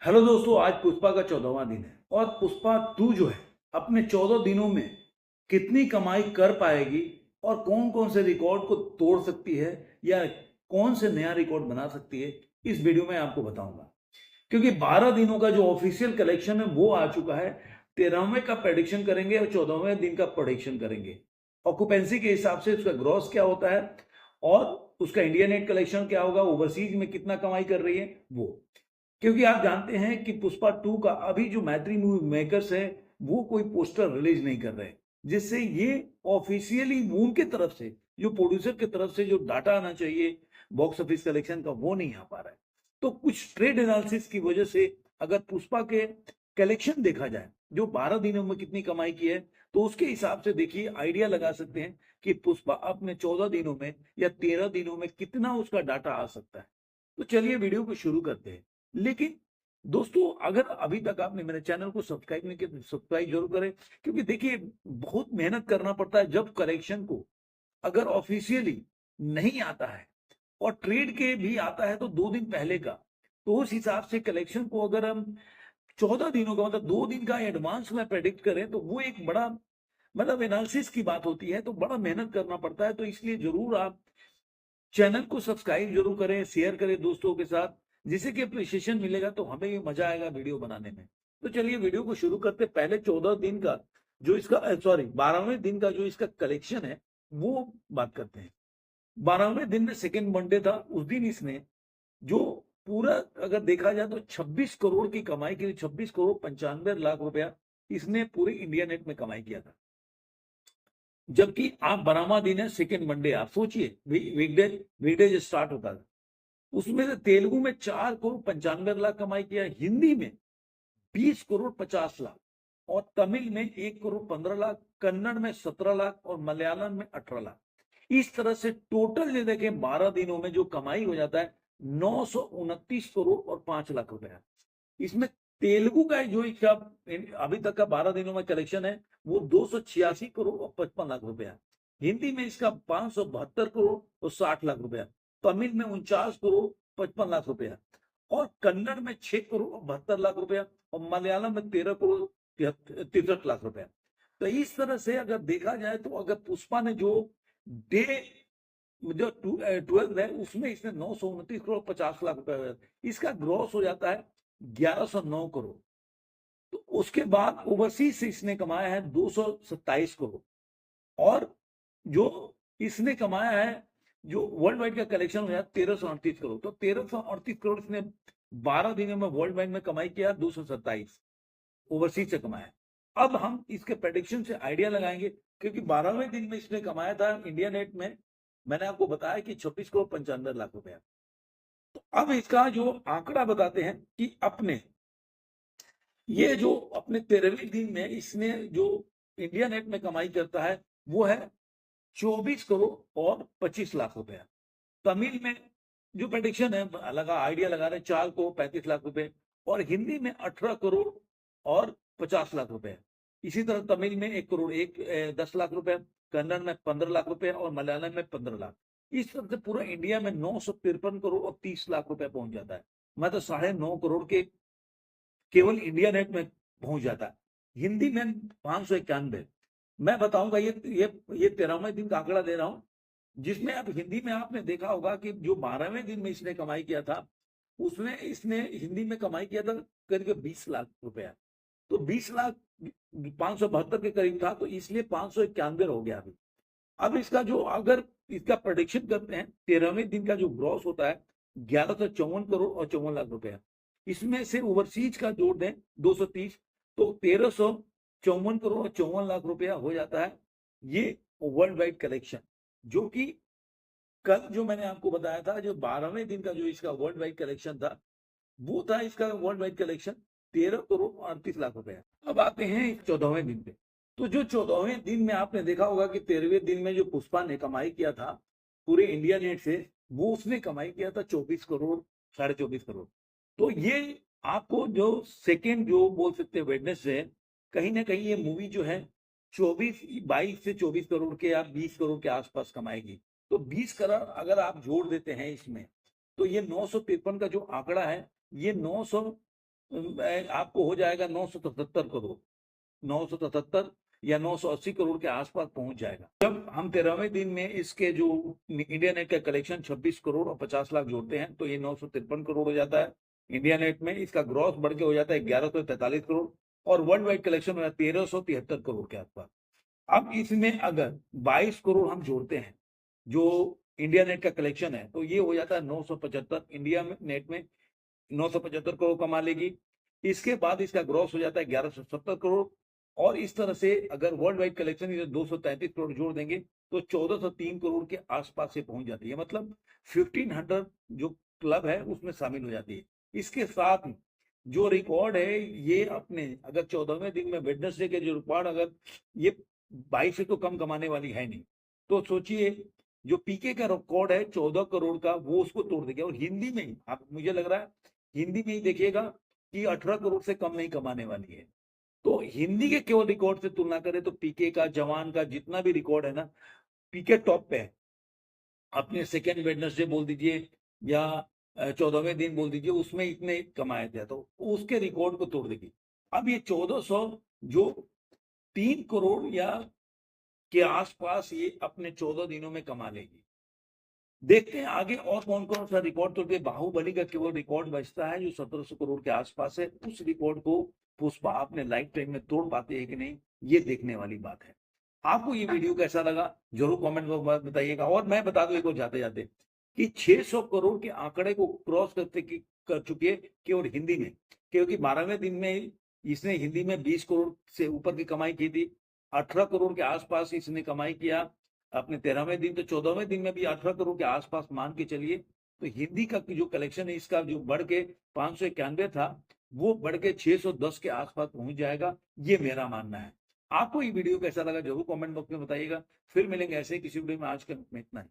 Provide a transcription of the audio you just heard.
Hello दोस्तों, आज पुष्पा का 14वां दिन है और पुष्पा 2 जो है अपने 14 दिनों में कितनी कमाई कर पाएगी और कौन कौन से रिकॉर्ड को तोड़ सकती है या कौन से नया रिकॉर्ड बना सकती है, इस वीडियो में आपको बताऊंगा। क्योंकि 12 दिनों का जो ऑफिशियल कलेक्शन है वो आ चुका है। 13वें का प्रेडिक्शन करेंगे और 14वें दिन का प्रेडिक्शन करेंगे। ऑक्यूपेंसी के हिसाब से उसका ग्रॉस क्या होता है और उसका इंडिया नेट कलेक्शन क्या होगा, ओवरसीज में कितना कमाई कर रही है वो। क्योंकि आप जानते हैं कि पुष्पा 2 का अभी जो मैत्री मूवी मेकर्स है वो कोई पोस्टर रिलीज नहीं कर रहे, जिससे ये ऑफिशियली उनके तरफ से, जो प्रोड्यूसर की तरफ से जो डाटा आना चाहिए बॉक्स ऑफिस कलेक्शन का, वो नहीं आ पा रहा है। तो कुछ ट्रेड एनालिसिस की वजह से अगर पुष्पा के कलेक्शन देखा जाए, जो 12 दिनों में कितनी कमाई की है, तो उसके हिसाब से देखिए आइडिया लगा सकते हैं कि पुष्पा अपने 14 दिनों में या 13 दिनों में कितना उसका डाटा आ सकता है। तो चलिए वीडियो को शुरू करते हैं। लेकिन दोस्तों, अगर अभी तक आपने मेरे चैनल को सब्सक्राइब नहीं किया तो सब्सक्राइब जरूर करें। क्योंकि देखिए, बहुत मेहनत करना पड़ता है जब करेक्शन को अगर ऑफिशियली नहीं आता है और ट्रेड के भी आता है तो 2 दिन पहले का, तो उस हिसाब से कलेक्शन को अगर हम 14 दिनों का मतलब 2 दिन का एडवांस में प्रेडिक्ट करें तो वो एक बड़ा मतलब एनालिसिस की बात होती है, तो बड़ा मेहनत करना पड़ता है। तो इसलिए जरूर आप चैनल को सब्सक्राइब जरूर करें, शेयर करें दोस्तों के साथ, जिससे कि अप्रिशिएशन मिलेगा तो हमें भी मजा आएगा वीडियो बनाने में। तो चलिए वीडियो को शुरू करते। पहले 14 दिन का जो इसका 12वें दिन का जो इसका कलेक्शन है वो बात करते हैं। 12वें दिन में सेकेंड मंडे था, उस दिन इसने जो पूरा अगर देखा जाए तो 26 करोड़ की कमाई की, 26 करोड़ 95 लाख रुपया इसने पूरे इंडिया नेट में कमाई किया था। जबकि आप 12वां दिन है, सेकेंड मंडे, आप सोचिए वीकडे वीकडे जो स्टार्ट होता था, उसमें से तेलुगु में 4 करोड़ 95 लाख कमाई किया, हिंदी में 20 करोड़ 50 लाख, और तमिल में 1 करोड़ 15 लाख, कन्नड़ में 17 लाख और मलयालम में 18 लाख। इस तरह से टोटल ये देखें 12 दिनों में जो कमाई हो जाता है 929 करोड़ और 5 लाख रुपया। इसमें तेलुगु का जो इसका अभी तक का 12 दिनों में कलेक्शन है वो 286 करोड़ और 55 लाख रुपया। हिंदी में इसका 572 करोड़ और 60 लाख रुपया, तमिल में 49 करोड़ 55 लाख रुपया, और कन्नड़ में 6 करोड़ 72 लाख रुपया, और मलयालम में 13 करोड़ 63 लाख रुपया। तो इस तरह से अगर देखा जाए तो अगर पुष्पा ने जो डे जो 12 है उसमें इसने 929 करोड़ 50 लाख रुपया, इसका ग्रॉस हो जाता है 1109 करोड़। तो उसके बाद ओवरसीज से इसने कमाया है 227 करोड़, और जो इसने कमाया है जो वर्ल्ड वाइड का कलेक्शन हो गया 1338 करोड़। तो 1338 करोड़ इसने 12 दिनों में वर्ल्ड वाइड में कमाई किया, 227 ओवरसीज से कमाया। अब हम इसके प्रेडिक्शन से आइडिया लगाएंगे, क्योंकि 12वें दिन में इसने कमाया था इंडिया नेट में, मैंने आपको बताया कि 26 करोड़ 95 लाख रुपया। तो अब इसका जो आंकड़ा बताते हैं कि अपने ये जो अपने 13वें दिन में इसने जो इंडिया नेट में कमाई करता है वो है 24 करोड़ और 25 लाख रुपया। तमिल में जो प्रेडिक्शन है लगा आइडिया लगा रहे 4 करोड़ 35 लाख रुपए, और हिंदी में 18 करोड़ और 50 लाख रुपए। इसी तरह तमिल में 1 करोड़ 10 लाख रुपए, कन्नड़ में 15 लाख रुपए और मलयालम में 15 लाख। इस तरह से पूरा इंडिया में 953 करोड़ और 30 लाख रुपए पहुंच जाता है। मतलब 9.5 करोड़ के केवल इंडिया नेट में पहुंच जाता है। हिंदी में 591। मैं बताऊंगा ये 13वें दिन का आंकड़ा दे रहा हूं, जिसमें अब हिंदी में आपने देखा होगा कि जो 12वें दिन में इसने कमाई किया था उसमें इसने हिंदी में कमाई किया था करीब 20 लाख रुपया। तो 20 लाख 572 के करीब था, तो इसलिए 591 हो गया अभी। अब इसका जो अगर इसका प्रोडिक्शन करते हैं 13वें दिन का जो ग्रॉस होता है 1154 करोड़ और 54 लाख रुपया। इसमें से ओवरसीज का जोड़ दें 230, तो 1354 करोड़ और 54 लाख रुपया हो जाता है ये वर्ल्ड वाइड कलेक्शन। जो कि कल जो मैंने आपको बताया था, जो 12वें दिन का जो इसका वर्ल्ड वाइड कलेक्शन था वो था इसका world wide collection 13 crore 38 lakh रुपया। अब आते हैं 14वें दिन पे। तो जो 14वें दिन में आपने देखा होगा कि 13वें दिन में जो पुष्पा ने कमाई किया था पूरे इंडिया नेट से, वो उसने कमाई किया था 24 करोड़ 24.5 करोड़। तो ये आपको जो सेकेंड जो बोल सकते हैं वेडनेसडे है, कहीं ना कहीं ये मूवी जो है 22 से 24 करोड़ के या 20 करोड़ के आसपास कमाएगी। तो 20 करोड़ अगर आप जोड़ देते हैं इसमें, तो ये 953 का जो आंकड़ा है ये 900 आपको हो जाएगा 977 करोड़, 977 या 980 करोड़ के आसपास पहुंच जाएगा। जब हम 13वें दिन में इसके जो इंडिया नेट का कलेक्शन 26 करोड़ और 50 लाख जोड़ते हैं तो ये 953 करोड़ हो जाता है इंडिया नेट में। इसका ग्रॉस बढ़ के हो जाता है 1143 करोड़ और वर्ल्ड वाइड कलेक्शन हो जाता है 1373 करोड़ के आसपास। अब इसमें अगर 22 करोड़ हम जोड़ते हैं जो इंडिया नेट का कलेक्शन है तो ये हो जाता है 975। इंडिया में नेट में 975 करोड़ कमा लेगी। इसके बाद इसका ग्रॉस हो जाता है 1170 करोड़ और इस तरह से अगर वर्ल्ड वाइड कलेक्शन 233 करोड़ जोड़ देंगे तो 1403 करोड़ के आसपास से पहुंच जाती है। मतलब 1500 जो क्लब है उसमें शामिल हो जाती है। इसके साथ जो रिकॉर्ड है ये अपने अगर 14वें दिन में वेडनेसडे के जो रिकॉर्ड अगर ये 22 से तो कम कमाने वाली है नहीं, तो सोचिए जो पीके का रिकॉर्ड है 14 करोड़ का वो उसको तोड़ देगा। और हिंदी में ही आप मुझे लग रहा है हिंदी में ही देखिएगा कि 18 करोड़ से कम नहीं कमाने वाली है। तो हिंदी के केवल रिकॉर्ड से तुलना करें तो पीके का जवान का जितना भी रिकॉर्ड है ना, पीके टॉप पे है। अपने सेकेंड वेडनेसडे बोल दीजिए या 14वें दिन बोल दीजिए उसमें इतने कमाए थे तो उसके रिकॉर्ड को तोड़ देगी। अब ये 1400 जो 3 करोड़ या के आसपास ये अपने 14 दिनों में कमा लेगी। देखते हैं आगे और कौन कौन सा रिकॉर्ड तोड़ते। बाहुबली का केवल रिकॉर्ड बचता है जो 1700 करोड़ के आसपास है। उस रिकॉर्ड को पुष्पा अपने लाइफ टाइम में तोड़ पाते हैं कि नहीं, ये देखने वाली बात है। आपको ये वीडियो कैसा लगा जरूर कमेंट में बताइएगा। और मैं बता दूं एक और जाते जाते कि 600 करोड़ के आंकड़े को क्रॉस कर चुकी है केवल हिंदी में, क्योंकि 12वें दिन में इसने हिंदी में 20 करोड़ से ऊपर की कमाई की थी। 18 करोड़ के आसपास इसने कमाई किया अपने 13वें दिन। तो 14वें दिन में भी 18 करोड़ के आसपास मान के चलिए। तो हिंदी का जो कलेक्शन है इसका जो बढ़ के 591 था वो बढ़ के 610 के आसपास पहुंच जाएगा, ये मेरा मानना है। आपको ये वीडियो कैसा लगा जरूर कमेंट बॉक्स में बताइएगा। फिर मिलेंगे ऐसे किसी वीडियो में। आज के में इतना ही।